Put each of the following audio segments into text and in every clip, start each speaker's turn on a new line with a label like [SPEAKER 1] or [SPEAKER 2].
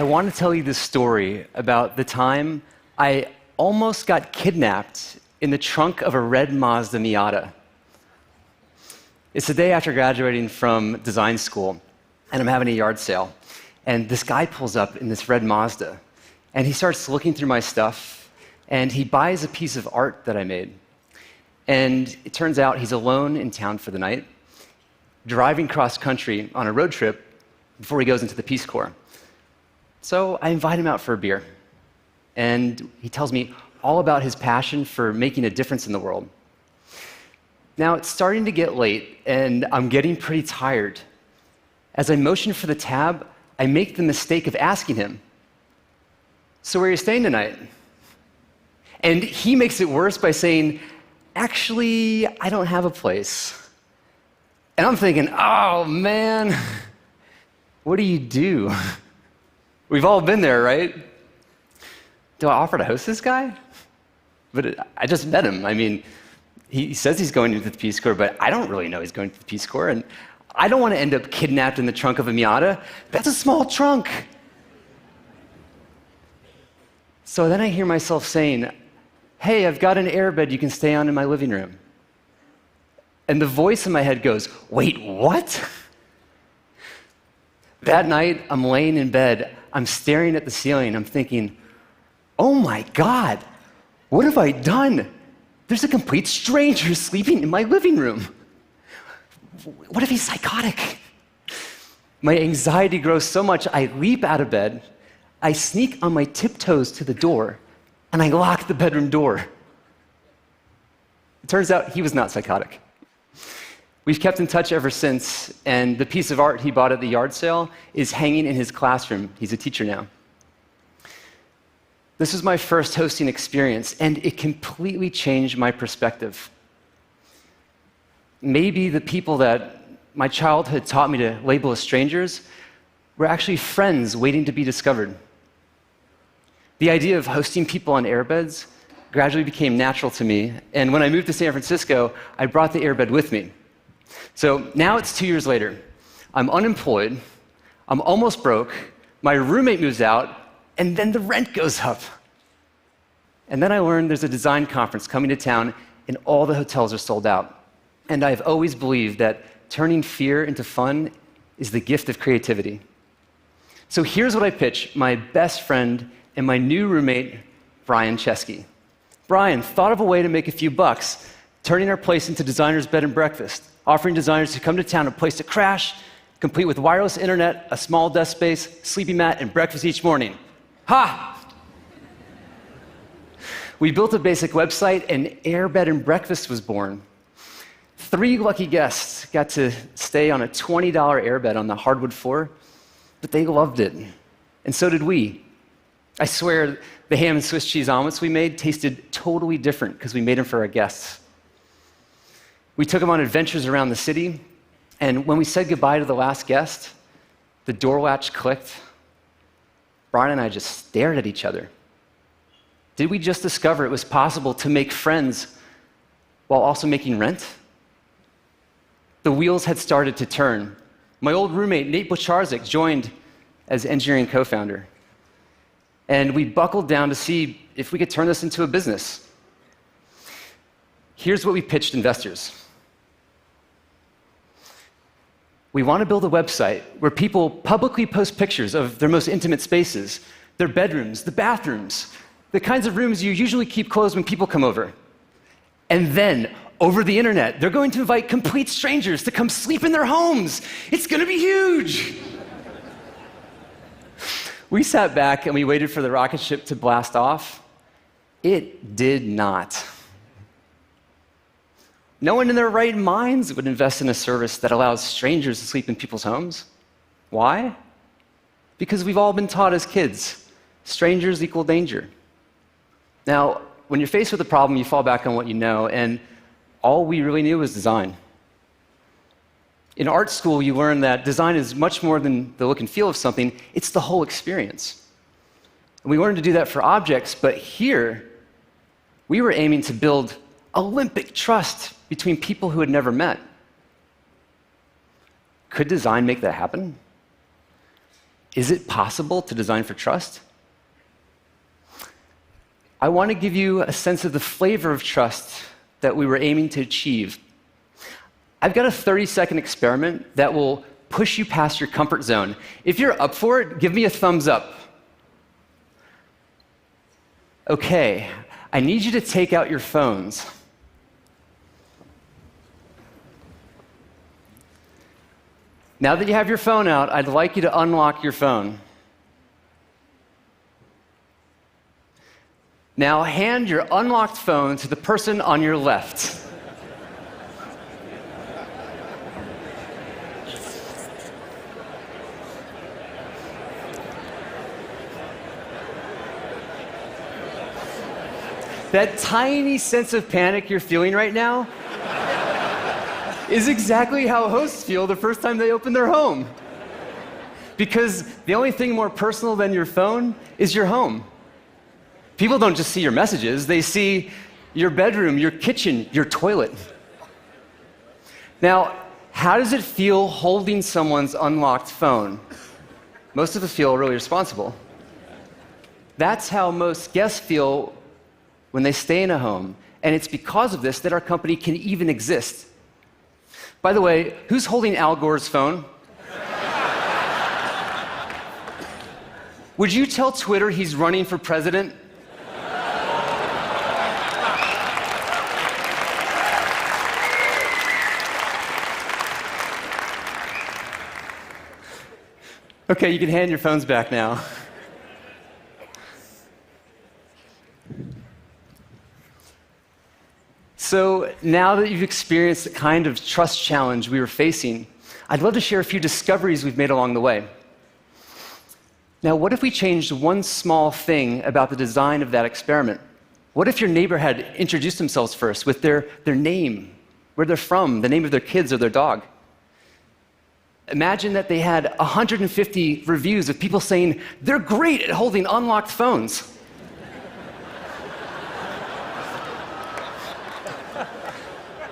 [SPEAKER 1] I want to tell you this story about the time I almost got kidnapped in the trunk of a red Mazda Miata. It's the day after graduating from design school, and I'm having a yard sale. And this guy pulls up in this red Mazda, and he starts looking through my stuff, and he buys a piece of art that I made. And it turns out he's alone in town for the night, driving cross country on a road trip before he goes into the Peace Corps. So I invite him out for a beer, and he tells me all about his passion for making a difference in the world. Now, it's starting to get late, and I'm getting pretty tired. As I motion for the tab, I make the mistake of asking him, "So where are you staying tonight?" And he makes it worse by saying, "Actually, I don't have a place." And I'm thinking, oh man, what do you do? We've all been there, right? Do I offer to host this guy? But I just met him. I mean, he says he's going into the Peace Corps, but I don't really know he's going to the Peace Corps, and I don't want to end up kidnapped in the trunk of a Miata. That's a small trunk. So then I hear myself saying, "Hey, I've got an airbed you can stay on in my living room." And the voice in my head goes, "Wait, what?" That night, I'm laying in bed, I'm staring at the ceiling, I'm thinking, oh my God, what have I done? There's a complete stranger sleeping in my living room. What if he's psychotic? My anxiety grows so much, I leap out of bed, I sneak on my tiptoes to the door, and I lock the bedroom door. It turns out he was not psychotic. We've kept in touch ever since, and the piece of art he bought at the yard sale is hanging in his classroom. He's a teacher now. This was my first hosting experience, and it completely changed my perspective. Maybe the people that my childhood taught me to label as strangers were actually friends waiting to be discovered. The idea of hosting people on airbeds gradually became natural to me, and when I moved to San Francisco, I brought the airbed with me. So now it's 2 years later. I'm unemployed, I'm almost broke, my roommate moves out, and then the rent goes up. And then I learned there's a design conference coming to town, and all the hotels are sold out. And I've always believed that turning fear into fun is the gift of creativity. So here's what I pitch my best friend and my new roommate, Brian Chesky. Brian thought of a way to make a few bucks, turning our place into designer's bed and breakfast, offering designers to come to town a place to crash, complete with wireless internet, a small desk space, sleeping mat, and breakfast each morning. Ha! We built a basic website, and Air Bed and Breakfast was born. 3 lucky guests got to stay on a $20 airbed on the hardwood floor, but they loved it, and so did we. I swear, the ham and Swiss cheese omelets we made tasted totally different because we made them for our guests. We took them on adventures around the city, and when we said goodbye to the last guest, the door latch clicked. Brian and I just stared at each other. Did we just discover it was possible to make friends while also making rent? The wheels had started to turn. My old roommate, Nate Bocharzik, joined as engineering co-founder. And we buckled down to see if we could turn this into a business. Here's what we pitched investors. We want to build a website where people publicly post pictures of their most intimate spaces, their bedrooms, the bathrooms, the kinds of rooms you usually keep closed when people come over. And then, over the internet, they're going to invite complete strangers to come sleep in their homes. It's going to be huge. We sat back and we waited for the rocket ship to blast off. It did not. No one in their right minds would invest in a service that allows strangers to sleep in people's homes. Why? Because we've all been taught as kids, strangers equal danger. Now, when you're faced with a problem, you fall back on what you know, and all we really knew was design. In art school, you learn that design is much more than the look and feel of something, it's the whole experience. And we learned to do that for objects, but here, we were aiming to build Olympic trust between people who had never met. Could design make that happen? Is it possible to design for trust? I want to give you a sense of the flavor of trust that we were aiming to achieve. I've got a 30-second experiment that will push you past your comfort zone. If you're up for it, give me a thumbs up. Okay, I need you to take out your phones. Now that you have your phone out, I'd like you to unlock your phone. Now hand your unlocked phone to the person on your left. That tiny sense of panic you're feeling right now is exactly how hosts feel the first time they open their home. Because the only thing more personal than your phone is your home. People don't just see your messages, they see your bedroom, your kitchen, your toilet. Now, how does it feel holding someone's unlocked phone? Most of us feel really responsible. That's how most guests feel when they stay in a home, and it's because of this that our company can even exist. By the way, who's holding Al Gore's phone? Would you tell Twitter he's running for president? Okay, you can hand your phones back now. So now that you've experienced the kind of trust challenge we were facing, I'd love to share a few discoveries we've made along the way. Now, what if we changed one small thing about the design of that experiment? What if your neighbor had introduced themselves first with their name, where they're from, the name of their kids or their dog? Imagine that they had 150 reviews of people saying, they're great at holding unlocked phones.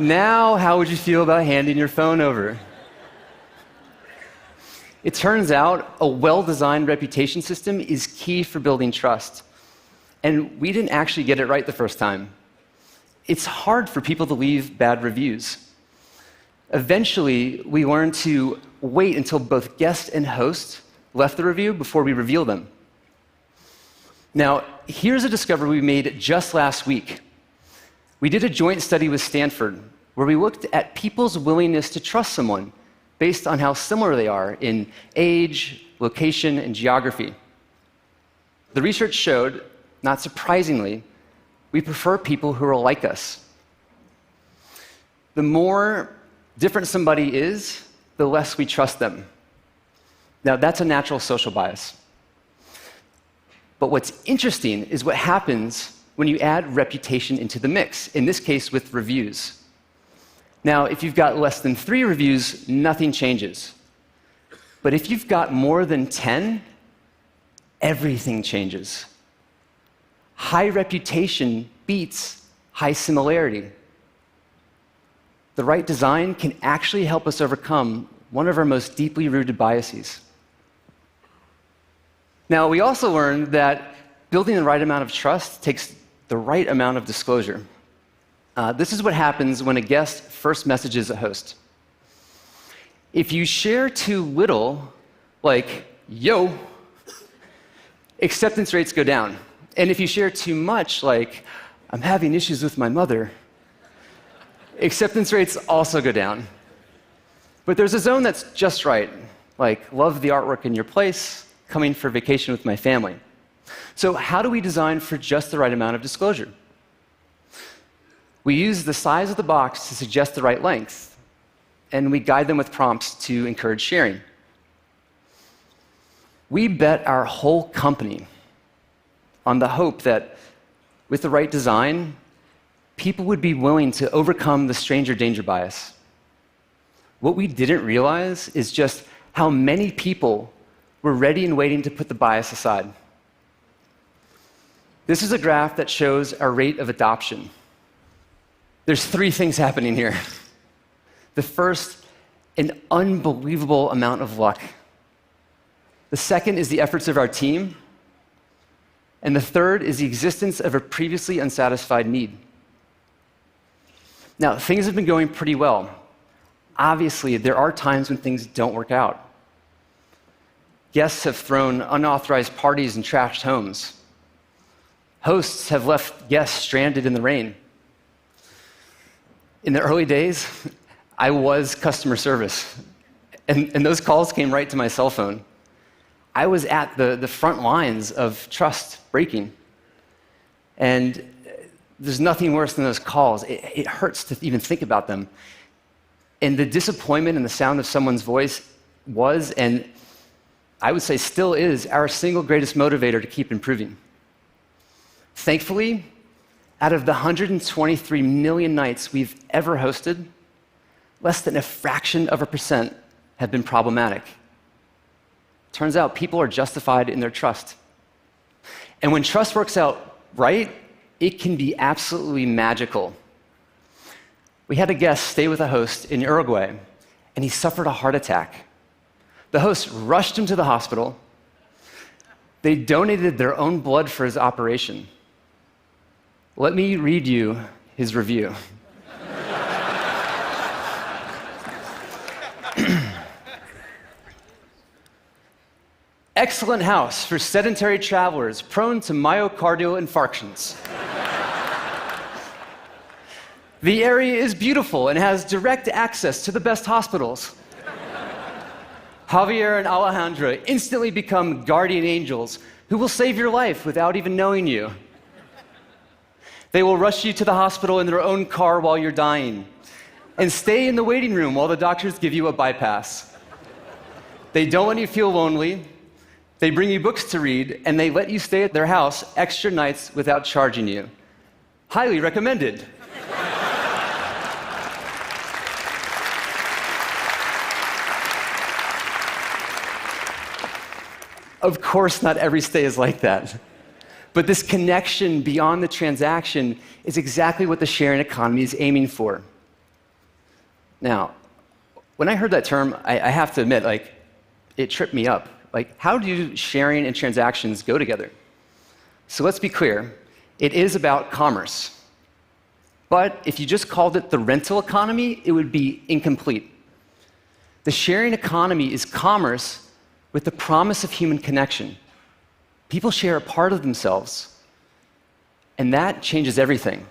[SPEAKER 1] Now, how would you feel about handing your phone over? It turns out a well-designed reputation system is key for building trust. And we didn't actually get it right the first time. It's hard for people to leave bad reviews. Eventually, we learned to wait until both guest and host left the review before we reveal them. Now, here's a discovery we made just last week. We did a joint study with Stanford where we looked at people's willingness to trust someone based on how similar they are in age, location, and geography. The research showed, not surprisingly, we prefer people who are like us. The more different somebody is, the less we trust them. Now, that's a natural social bias. But what's interesting is what happens when you add reputation into the mix, in this case with reviews. Now, if you've got less than 3 reviews, nothing changes. But if you've got more than 10, everything changes. High reputation beats high similarity. The right design can actually help us overcome one of our most deeply rooted biases. Now, we also learned that building the right amount of trust takes the right amount of disclosure. This is what happens when a guest first messages a host. If you share too little, like, yo, acceptance rates go down. And if you share too much, like, I'm having issues with my mother, acceptance rates also go down. But there's a zone that's just right, like, love the artwork in your place, coming for vacation with my family. So how do we design for just the right amount of disclosure? We use the size of the box to suggest the right length, and we guide them with prompts to encourage sharing. We bet our whole company on the hope that with the right design, people would be willing to overcome the stranger danger bias. What we didn't realize is just how many people were ready and waiting to put the bias aside. This is a graph that shows our rate of adoption. There's 3 things happening here. The first, an unbelievable amount of luck. The second is the efforts of our team. And the third is the existence of a previously unsatisfied need. Now, things have been going pretty well. Obviously, there are times when things don't work out. Guests have thrown unauthorized parties and trashed homes. Hosts have left guests stranded in the rain. In the early days, I was customer service, and those calls came right to my cell phone. I was at the front lines of trust breaking. And there's nothing worse than those calls. It hurts to even think about them. And the disappointment and the sound of someone's voice was, and I would say still is, our single greatest motivator to keep improving. Thankfully, out of the 123 million nights we've ever hosted, less than a fraction of a percent have been problematic. Turns out people are justified in their trust. And when trust works out right, it can be absolutely magical. We had a guest stay with a host in Uruguay, and he suffered a heart attack. The host rushed him to the hospital. They donated their own blood for his operation. Let me read you his review. Excellent house for sedentary travelers prone to myocardial infarctions. The area is beautiful and has direct access to the best hospitals. Javier and Alejandra instantly become guardian angels who will save your life without even knowing you. They will rush you to the hospital in their own car while you're dying and stay in the waiting room while the doctors give you a bypass. They don't let you feel lonely. They bring you books to read, and they let you stay at their house extra nights without charging you. Highly recommended. Of course, not every stay is like that. But this connection beyond the transaction is exactly what the sharing economy is aiming for. Now, when I heard that term, I have to admit, it tripped me up. How do sharing and transactions go together? So let's be clear. It is about commerce. But if you just called it the rental economy, it would be incomplete. The sharing economy is commerce with the promise of human connection. People share a part of themselves, and that changes everything.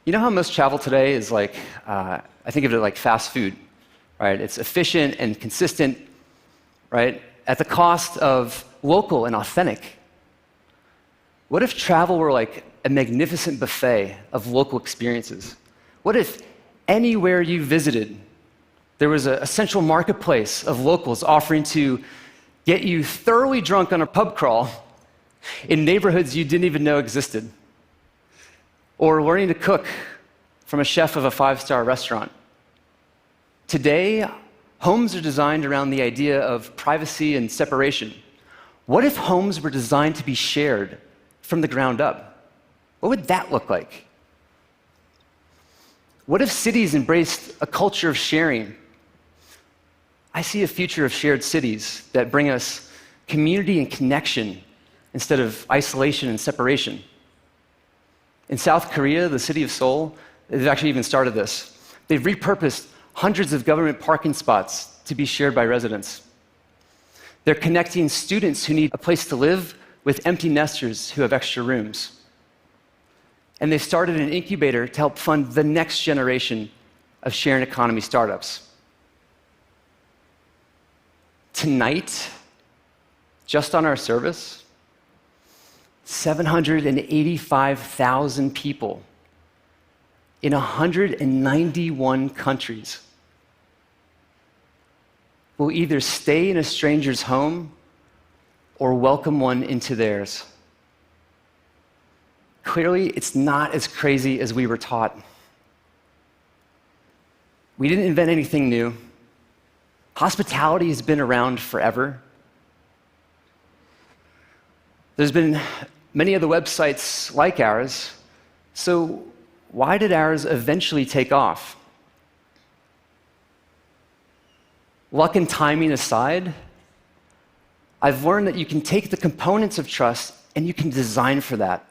[SPEAKER 1] You know how most travel today is I think of it like fast food, right? It's efficient and consistent, right? At the cost of local and authentic. What if travel were like a magnificent buffet of local experiences? What if anywhere you visited, there was a central marketplace of locals offering to get you thoroughly drunk on a pub crawl in neighborhoods you didn't even know existed, or learning to cook from a chef of a 5-star restaurant? Today, homes are designed around the idea of privacy and separation. What if homes were designed to be shared from the ground up? What would that look like? What if cities embraced a culture of sharing? I see a future of shared cities that bring us community and connection instead of isolation and separation. In South Korea, the city of Seoul, they've actually even started this. They've repurposed hundreds of government parking spots to be shared by residents. They're connecting students who need a place to live with empty nesters who have extra rooms. And they've started an incubator to help fund the next generation of sharing economy startups. Tonight, just on our service, 785,000 people in 191 countries will either stay in a stranger's home or welcome one into theirs. Clearly, it's not as crazy as we were taught. We didn't invent anything new. Hospitality has been around forever. There's been many other websites like ours, so why did ours eventually take off? Luck and timing aside, I've learned that you can take the components of trust and you can design for that.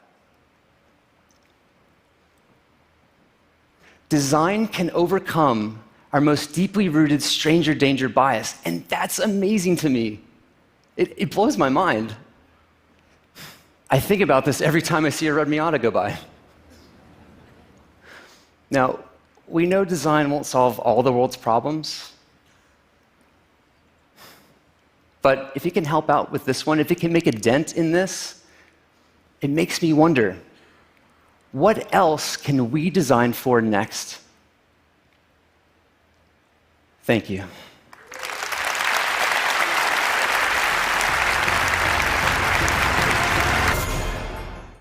[SPEAKER 1] Design can overcome our most deeply rooted stranger danger bias, and that's amazing to me. It blows my mind. I think about this every time I see a red Miata go by. Now, we know design won't solve all the world's problems, but if it can help out with this one, if it can make a dent in this, it makes me wonder, what else can we design for next? Thank you.